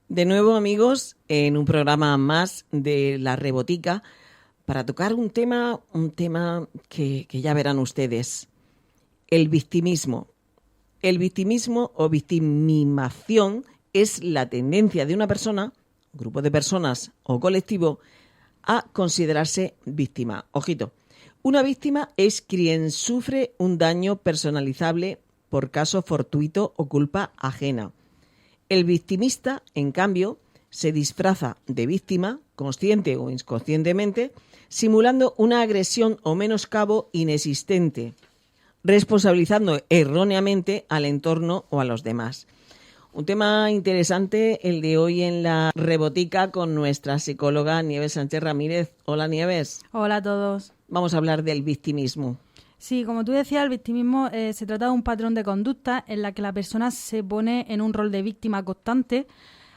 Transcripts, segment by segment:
De nuevo, amigos, en un programa más de La Rebotica para tocar un tema que ya verán ustedes, el victimismo. El victimismo o victimización es la tendencia de una persona, grupo de personas o colectivo a considerarse víctima. Ojito, una víctima es quien sufre un daño personalizable por caso fortuito o culpa ajena. El victimista, en cambio, se disfraza de víctima, consciente o inconscientemente, simulando una agresión o menoscabo inexistente, responsabilizando erróneamente al entorno o a los demás. Un tema interesante el de hoy en La Rebotica con nuestra psicóloga Nieves Sánchez Ramírez. Hola, Nieves. Hola a todos. Vamos a hablar del victimismo. Sí, como tú decías, el victimismo se trata de un patrón de conducta en la que la persona se pone en un rol de víctima constante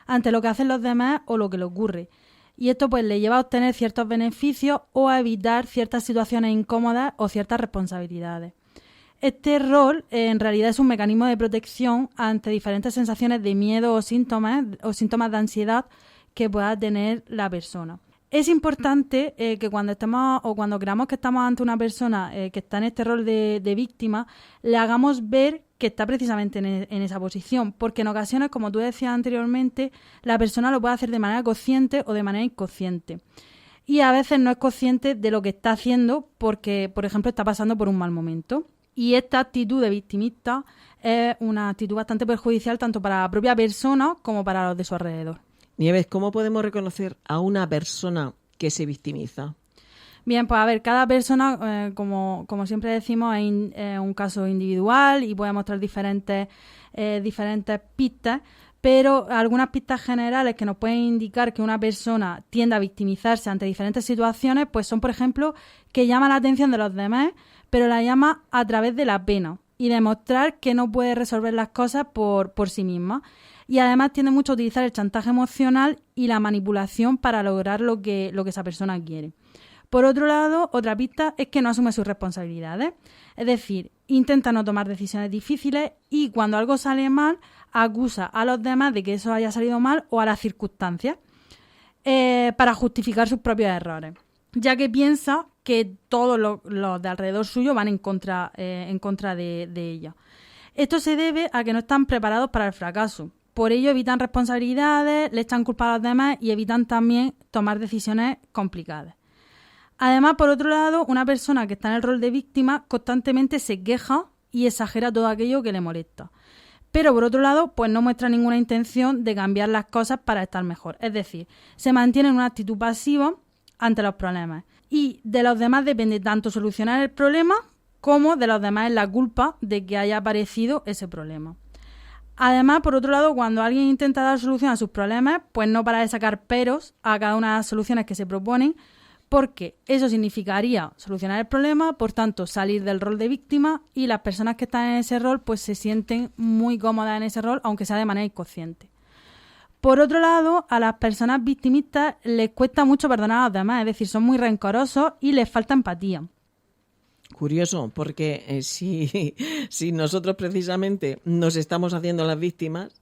ante lo que hacen los demás o lo que le ocurre. Y esto pues le lleva a obtener ciertos beneficios o a evitar ciertas situaciones incómodas o ciertas responsabilidades. Este rol en realidad es un mecanismo de protección ante diferentes sensaciones de miedo o síntomas de ansiedad que pueda tener la persona. Es importante que cuando estemos o cuando creamos que estamos ante una persona que está en este rol de víctima, le hagamos ver que está precisamente en esa posición, porque en ocasiones, como tú decías anteriormente, la persona lo puede hacer de manera consciente o de manera inconsciente. Y a veces no es consciente de lo que está haciendo porque, por ejemplo, está pasando por un mal momento. Y esta actitud de victimista es una actitud bastante perjudicial tanto para la propia persona como para los de su alrededor. Nieves, ¿cómo podemos reconocer a una persona que se victimiza? Bien, pues a ver, cada persona, como siempre decimos, es un caso individual y puede mostrar diferentes pistas, pero algunas pistas generales que nos pueden indicar que una persona tiende a victimizarse ante diferentes situaciones, pues son, por ejemplo, que llama la atención de los demás, pero la llama a través de la pena y demostrar que no puede resolver las cosas por sí misma. Y además tiende mucho a utilizar el chantaje emocional y la manipulación para lograr lo que esa persona quiere. Por otro lado, otra pista es que no asume sus responsabilidades. Es decir, intenta no tomar decisiones difíciles y cuando algo sale mal, acusa a los demás de que eso haya salido mal o a las circunstancias para justificar sus propios errores, ya que piensa que todos los de alrededor suyo van en contra de ella. Esto se debe a que no están preparados para el fracaso. Por ello evitan responsabilidades, le echan culpa a los demás y evitan también tomar decisiones complicadas. Además, por otro lado, una persona que está en el rol de víctima constantemente se queja y exagera todo aquello que le molesta. Pero por otro lado, pues no muestra ninguna intención de cambiar las cosas para estar mejor. Es decir, se mantiene en una actitud pasiva ante los problemas. Y de los demás depende tanto solucionar el problema como de los demás es la culpa de que haya aparecido ese problema. Además, por otro lado, cuando alguien intenta dar solución a sus problemas, pues no para de sacar peros a cada una de las soluciones que se proponen, porque eso significaría solucionar el problema, por tanto, salir del rol de víctima y las personas que están en ese rol pues se sienten muy cómodas en ese rol, aunque sea de manera inconsciente. Por otro lado, a las personas victimistas les cuesta mucho perdonar a los demás, es decir, son muy rencorosos y les falta empatía. Curioso, porque si nosotros precisamente nos estamos haciendo las víctimas,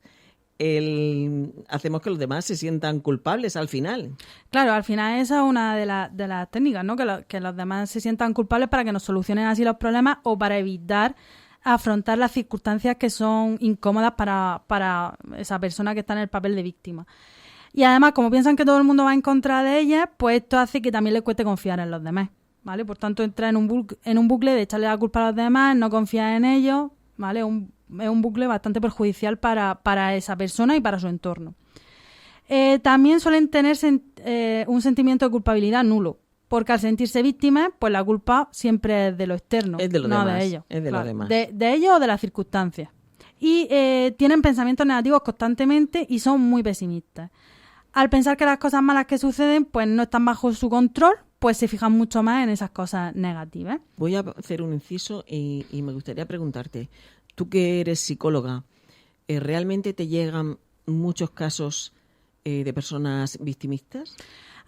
hacemos que los demás se sientan culpables al final. Claro, al final esa es una de las técnicas, ¿no? Que los demás se sientan culpables para que nos solucionen así los problemas o para evitar afrontar las circunstancias que son incómodas para esa persona que está en el papel de víctima. Y además, como piensan que todo el mundo va en contra de ellas, pues esto hace que también les cueste confiar en los demás, ¿vale? Por tanto, entra en un bucle de echarle la culpa a los demás, no confiar en ellos, ¿vale? Es un bucle bastante perjudicial para esa persona y para su entorno. También suelen tener un sentimiento de culpabilidad nulo, porque al sentirse víctimas, pues la culpa siempre es de lo externo, es de lo no demás, de ellos. Es de claro, lo demás. De ellos o de las circunstancias. Y tienen pensamientos negativos constantemente y son muy pesimistas. Al pensar que las cosas malas que suceden pues no están bajo su control, pues se fijan mucho más en esas cosas negativas. Voy a hacer un inciso y me gustaría preguntarte, tú que eres psicóloga, ¿realmente te llegan muchos casos de personas victimistas?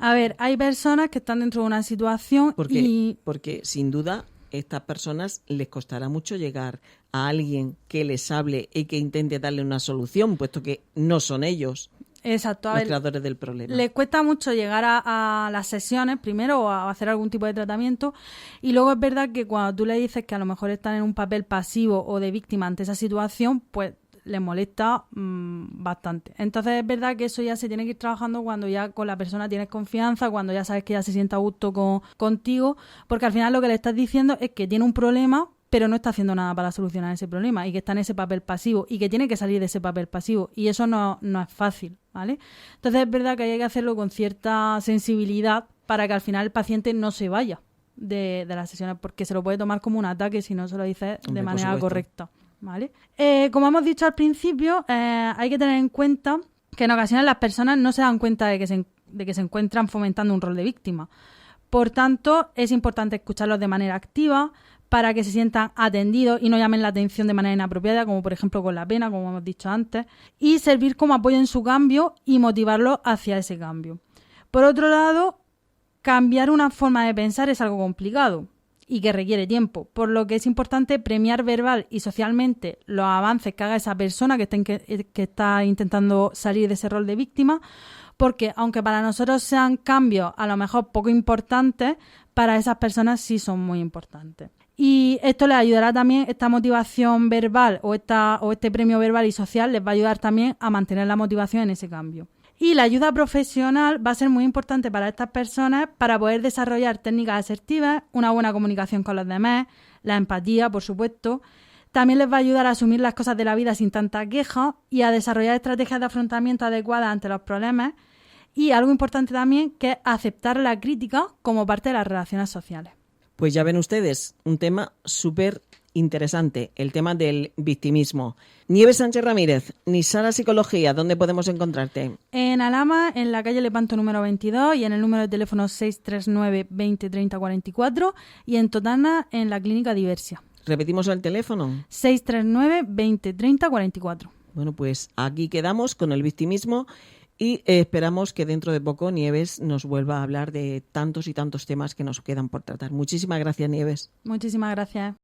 A ver, hay personas que están dentro de una situación porque sin duda estas personas les costará mucho llegar a alguien que les hable y que intente darle una solución, puesto que no son ellos. Exacto. A los ver, creadores del problema. les cuesta mucho llegar a las sesiones primero o a hacer algún tipo de tratamiento, y luego es verdad que cuando tú le dices que a lo mejor están en un papel pasivo o de víctima ante esa situación, pues les molesta bastante. Entonces es verdad que eso ya se tiene que ir trabajando cuando ya con la persona tienes confianza, cuando ya sabes que ya se sienta a gusto contigo, porque al final lo que le estás diciendo es que tiene un problema, pero no está haciendo nada para solucionar ese problema y que está en ese papel pasivo y que tiene que salir de ese papel pasivo, y eso no es fácil, ¿vale? Entonces es verdad que hay que hacerlo con cierta sensibilidad para que al final el paciente no se vaya de las sesiones, porque se lo puede tomar como un ataque si no se lo dices de manera correcta, ¿vale? Como hemos dicho al principio, hay que tener en cuenta que en ocasiones las personas no se dan cuenta de que se encuentran fomentando un rol de víctima. Por tanto, es importante escucharlos de manera activa para que se sientan atendidos y no llamen la atención de manera inapropiada, como por ejemplo con la pena, como hemos dicho antes, y servir como apoyo en su cambio y motivarlos hacia ese cambio. Por otro lado, cambiar una forma de pensar es algo complicado y que requiere tiempo, por lo que es importante premiar verbal y socialmente los avances que haga esa persona que está intentando salir de ese rol de víctima, porque aunque para nosotros sean cambios a lo mejor poco importantes, para esas personas sí son muy importantes. Y esto les ayudará también, esta motivación verbal o este premio verbal y social les va a ayudar también a mantener la motivación en ese cambio. Y la ayuda profesional va a ser muy importante para estas personas para poder desarrollar técnicas asertivas, una buena comunicación con los demás, la empatía, por supuesto. También les va a ayudar a asumir las cosas de la vida sin tanta queja y a desarrollar estrategias de afrontamiento adecuadas ante los problemas. Y algo importante también, que es aceptar la crítica como parte de las relaciones sociales. Pues ya ven ustedes, un tema súper interesante, el tema del victimismo. Nieves Sánchez Ramírez, Nisara Psicología, ¿dónde podemos encontrarte? En Alhama, en la calle Lepanto número 22, y en el número de teléfono 639 20 30 44, y en Totana, en la clínica Diversia. Repetimos el teléfono. 639 20 30 44. Bueno, pues aquí quedamos con el victimismo y esperamos que dentro de poco Nieves nos vuelva a hablar de tantos y tantos temas que nos quedan por tratar. Muchísimas gracias, Nieves. Muchísimas gracias.